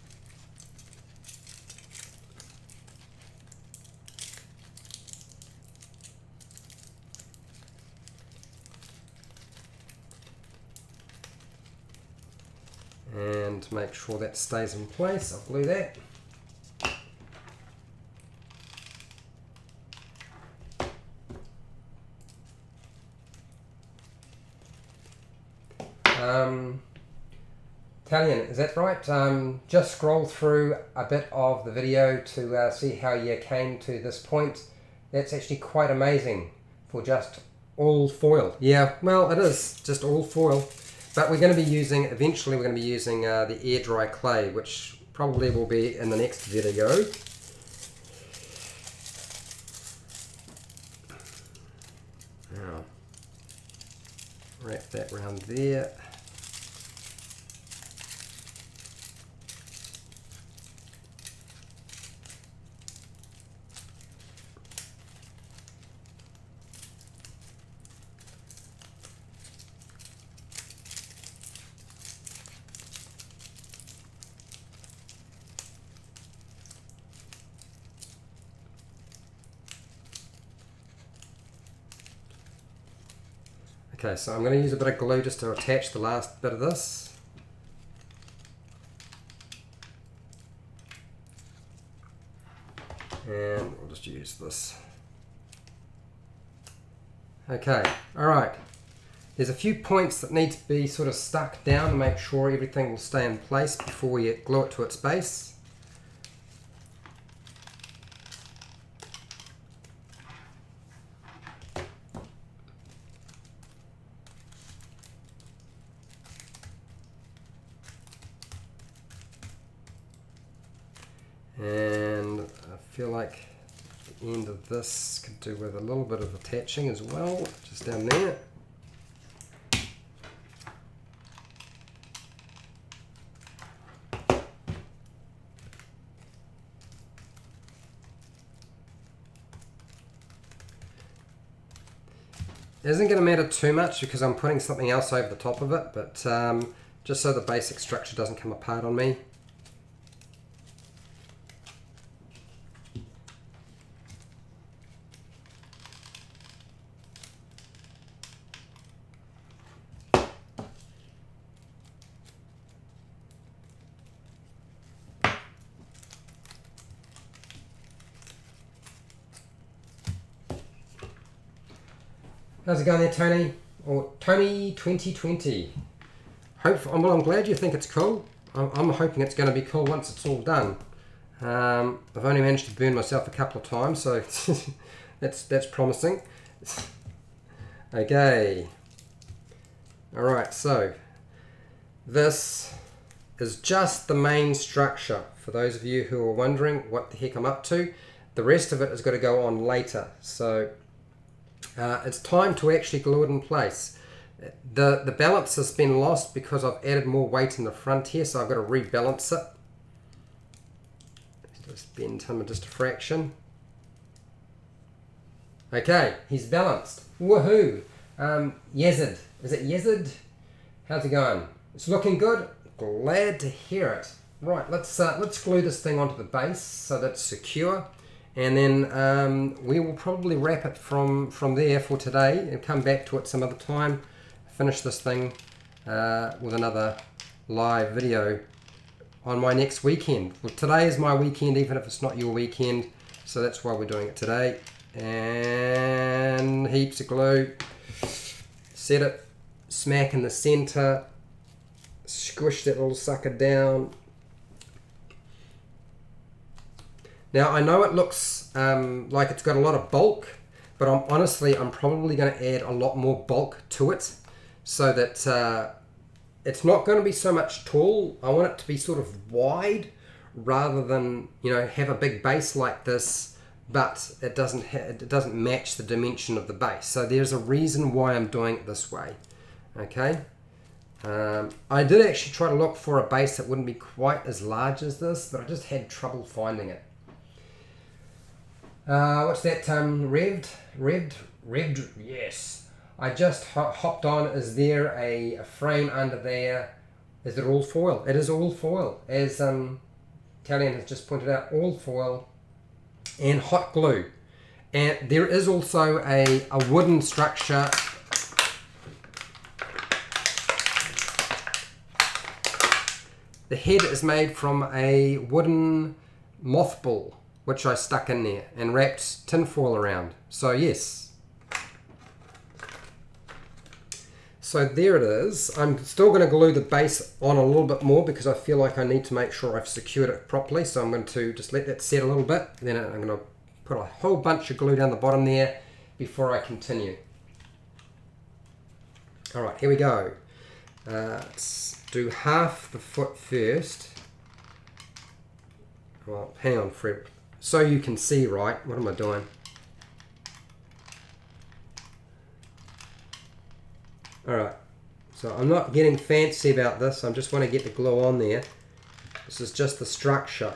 And make sure that stays in place. I'll glue that. Italian, is that right? Just scroll through a bit of the video to see how you came to this point. That's actually quite amazing for just all foil. Yeah, well, it is just all foil. But we're going to be using, eventually we're going to be using the air dry clay, which probably will be in the next video. Now, wrap that around there. Okay, so I'm going to use a bit of glue just to attach the last bit of this. And we'll just use this. Okay, alright. There's a few points that need to be sort of stuck down to make sure everything will stay in place before you glue it to its base. And I feel like the end of this could do with a little bit of attaching as well, just down there. It isn't going to matter too much because I'm putting something else over the top of it, but just so the basic structure doesn't come apart on me. How's it going there, Tony? Or Tony 2020. Well, I'm glad you think it's cool. I'm hoping it's going to be cool once it's all done. I've only managed to burn myself a couple of times, so that's promising. Okay. Alright, so this is just the main structure. For those of you who are wondering what the heck I'm up to, the rest of it is going to go on later. So it's time to actually glue it in place. The balance has been lost because I've added more weight in the front here, so I've got to rebalance it. Just bend him just a fraction. Okay, he's balanced. Woohoo! Yezid. Is it Yezid? How's it going? It's looking good. Glad to hear it. Right, let's glue this thing onto the base so that's secure, and then we will probably wrap it from there for today and come back to it some other time. Finish this thing with another live video on my next weekend. Well, today is my weekend, even if it's not your weekend, so that's why we're doing it today. And heaps of glue. Set it smack in the center. Squish that little sucker down. Now I know it looks like it's got a lot of bulk, but I'm probably going to add a lot more bulk to it, so that it's not going to be so much tall. I want it to be sort of wide, rather than, you know, have a big base like this, but it doesn't match the dimension of the base. So there's a reason why I'm doing it this way. Okay. I did actually try to look for a base that wouldn't be quite as large as this, but I just had trouble finding it. What's that? Revved? Yes. I just hopped on. Is there a frame under there? Is it all foil? It is all foil, as Talion has just pointed out. All foil and hot glue. And there is also a wooden structure. The head is made from a wooden mothball, which I stuck in there and wrapped tinfoil around. So yes. So there it is. I'm still going to glue the base on a little bit more because I feel like I need to make sure I've secured it properly. So I'm going to just let that set a little bit. Then I'm going to put a whole bunch of glue down the bottom there before I continue. All right, here we go. Let's do half the foot first. Well, hang on, Fred. So you can see, right? What am I doing? Alright, so I'm not getting fancy about this. I just want to get the glue on there. This is just the structure.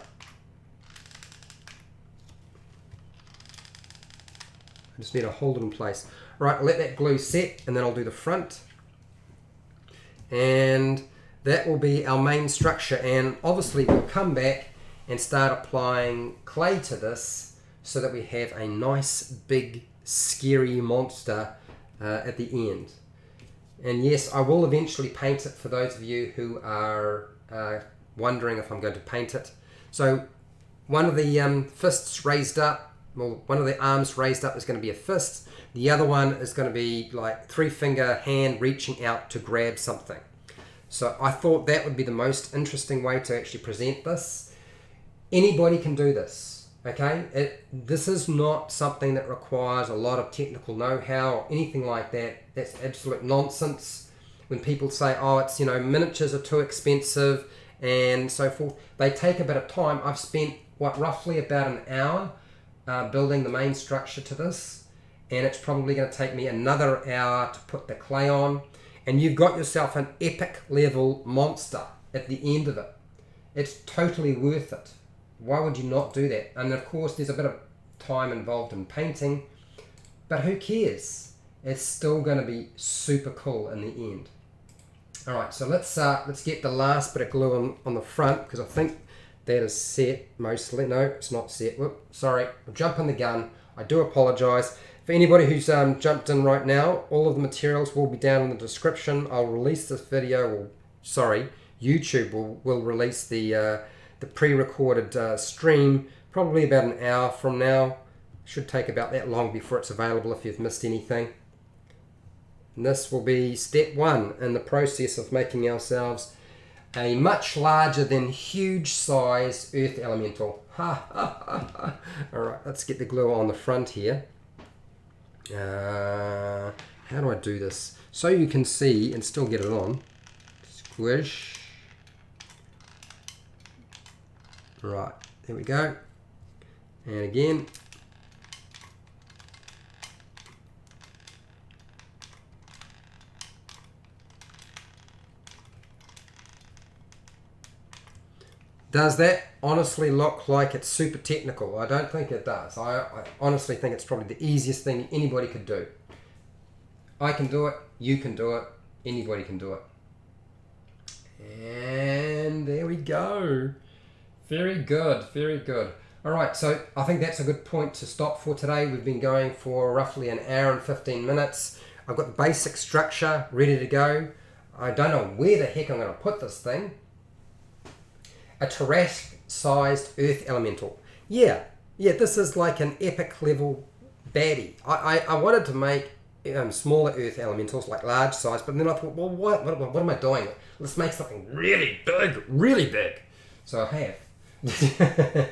I just need to hold it in place. Right, let that glue set, and then I'll do the front. And that will be our main structure. And obviously we'll come back and start applying clay to this so that we have a nice big scary monster at the end. And yes, I will eventually paint it, for those of you who are wondering if I'm going to paint it. So one of the fists raised up, well, one of the arms raised up is going to be a fist. The other one is going to be like 3-finger hand reaching out to grab something. So I thought that would be the most interesting way to actually present this. Anybody can do this, okay? This is not something that requires a lot of technical know-how or anything like that. That's absolute nonsense. When people say, oh, it's, you know, miniatures are too expensive and so forth, they take a bit of time. I've spent, roughly about an hour building the main structure to this, and it's probably going to take me another hour to put the clay on, and you've got yourself an epic level monster at the end of it. It's totally worth it. Why would you not do that? And of course there's a bit of time involved in painting, but who cares? It's still going to be super cool in the end. Alright, so let's get the last bit of glue on the front, because I think that is set mostly. No, it's not set. Whoop, sorry, I'm jumping the gun. I do apologise. For anybody who's jumped in right now, all of the materials will be down in the description. I'll release this video, YouTube will release the pre-recorded stream probably about an hour from now. Should take about that long before it's available if you've missed anything. And this will be step 1 in the process of making ourselves a much larger than huge size earth elemental. Alright, let's get the glue on the front here. How do I do this? So you can see and still get it on. Squish. Right, there we go. And again. Does that honestly look like it's super technical? I don't think it does. I honestly think it's probably the easiest thing anybody could do. I can do it, you can do it, anybody can do it. And there we go. Very good, very good. All right, so I think that's a good point to stop for today. We've been going for roughly an hour and 15 minutes. I've got the basic structure ready to go. I don't know where the heck I'm going to put this thing. A terrace-sized earth elemental. Yeah, this is like an epic level baddie. I wanted to make smaller earth elementals, like large size, but then I thought, well, what am I doing? Let's make something really big. So I have.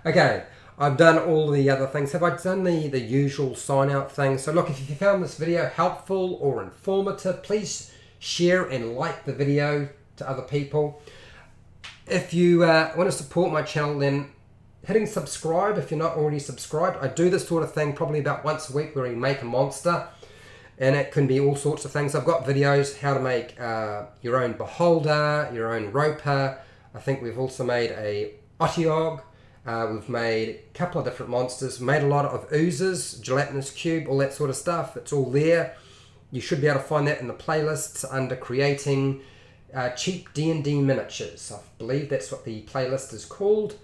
Okay, I've done all the other things. Have I done the usual sign out things? So look, if you found this video helpful or informative, please share and like the video to other people. If you want to support my channel, then hitting subscribe if you're not already subscribed. I do this sort of thing probably about once a week where we make a monster, and it can be all sorts of things. I've got videos how to make your own beholder, your own roper. I think we've also made a otiog. We've made a couple of different monsters, made a lot of oozes, gelatinous cube, all that sort of stuff. It's all there. You should be able to find that in the playlists under creating cheap D&D miniatures. I believe that's what the playlist is called.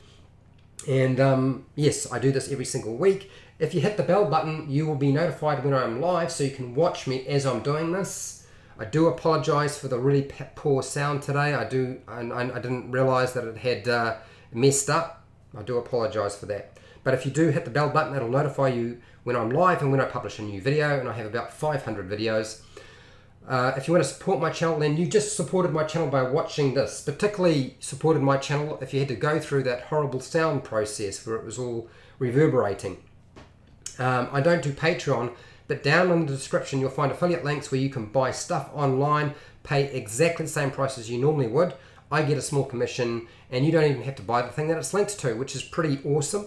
And yes, I do this every single week. If you hit the bell button, you will be notified when I'm live, so you can watch me as I'm doing this. I do apologize for the really poor sound today. I didn't realize that it had messed up. I do apologize for that. But if you do hit the bell button, it'll notify you when I'm live and when I publish a new video, and I have about 500 videos. If you want to support my channel, then you just supported my channel by watching this. Particularly supported my channel if you had to go through that horrible sound process where it was all reverberating. I don't do Patreon, but down in the description you'll find affiliate links where you can buy stuff online, pay exactly the same price as you normally would. I get a small commission, and you don't even have to buy the thing that it's linked to, which is pretty awesome.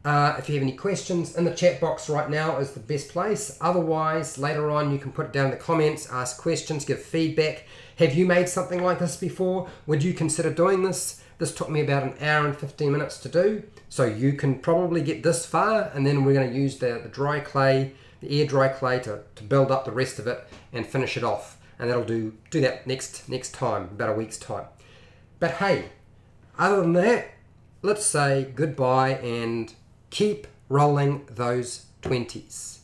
If you have any questions, in the chat box right now is the best place. Otherwise, later on, you can put it down in the comments, ask questions, give feedback. Have you made something like this before? Would you consider doing this? This took me about an hour and 15 minutes to do, so you can probably get this far, and then we're going to use the dry clay, the air dry clay to build up the rest of it and finish it off. And that'll do that next time, about a week's time. But hey, other than that, let's say goodbye and keep rolling those 20s.